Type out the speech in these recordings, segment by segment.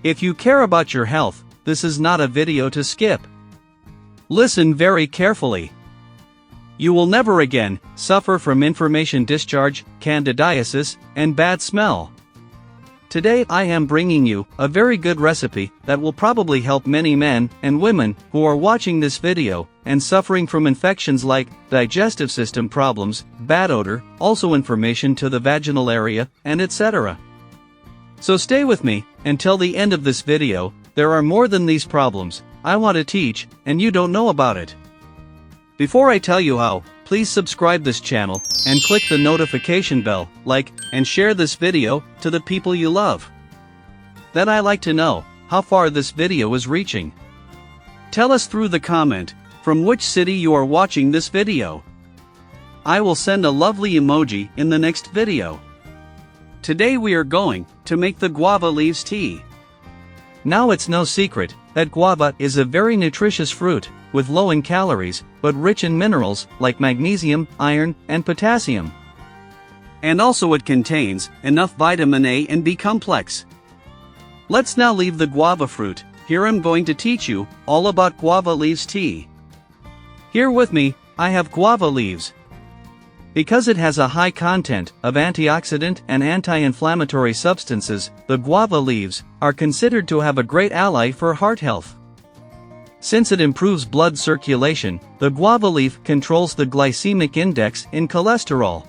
If you care about your health, this is not a video to skip. Listen very carefully. You will never again suffer from information discharge, candidiasis, and bad smell. Today I am bringing you a very good recipe that will probably help many men and women who are watching this video and suffering from infections like digestive system problems, bad odor, also inflammation to the vaginal area, and etc. So stay with me until the end of this video. There are more than these problems I want to teach, and you don't know about it. Before I tell you how, please subscribe this channel and click the notification bell, like, and share this video to the people you love. Then I like to know how far this video is reaching. Tell us through the comment from which city you are watching this video. I will send a lovely emoji in the next video. Today we are going to make the guava leaves tea. Now it's no secret that guava is a very nutritious fruit, with low in calories, but rich in minerals like magnesium, iron, and potassium. And also it contains enough vitamin A and B complex. Let's now leave the guava fruit. Here I'm going to teach you all about guava leaves tea. Here with me, I have guava leaves. Because it has a high content of antioxidant and anti-inflammatory substances, the guava leaves are considered to have a great ally for heart health. Since it improves blood circulation, the guava leaf controls the glycemic index in cholesterol.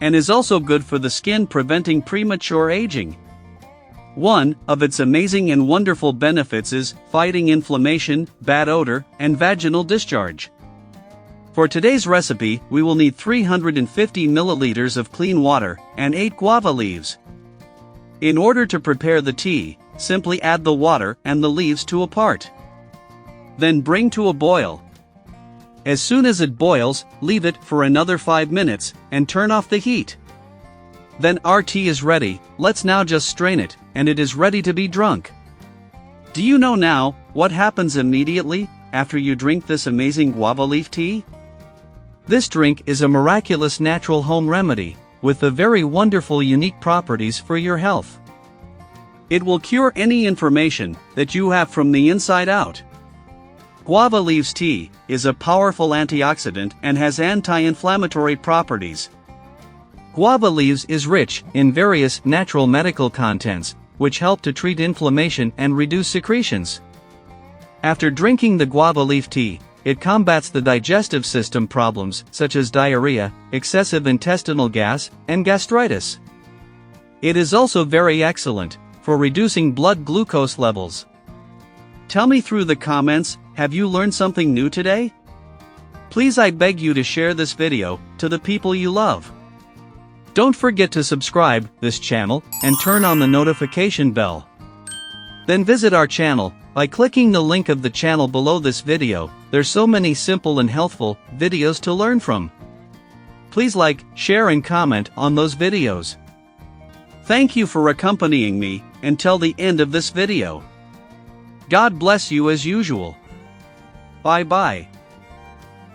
And is also good for the skin, preventing premature aging. One of its amazing and wonderful benefits is fighting inflammation, bad odor, and vaginal discharge. For today's recipe, we will need 350 milliliters of clean water and 8 guava leaves. In order to prepare the tea, simply add the water and the leaves to a part. Then bring to a boil. As soon as it boils, leave it for another 5 minutes and turn off the heat. Then our tea is ready. Let's now just strain it, and it is ready to be drunk. Do you know now what happens immediately after you drink this amazing guava leaf tea? This drink is a miraculous natural home remedy with the very wonderful unique properties for your health. It will cure any inflammation that you have from the inside out. Guava leaves tea is a powerful antioxidant and has anti-inflammatory properties. Guava leaves is rich in various natural medical contents, which help to treat inflammation and reduce secretions. After drinking the guava leaf tea, it combats the digestive system problems such as diarrhea, excessive intestinal gas, and gastritis. It is also very excellent for reducing blood glucose levels. Tell me through the comments, have you learned something new today? Please, I beg you to share this video to the people you love. Don't forget to subscribe this channel and turn on the notification bell. Then visit our channel by clicking the link of the channel below this video. There's so many simple and healthful videos to learn from. Please like, share and comment on those videos. Thank you for accompanying me until the end of this video. God bless you as usual. Bye bye.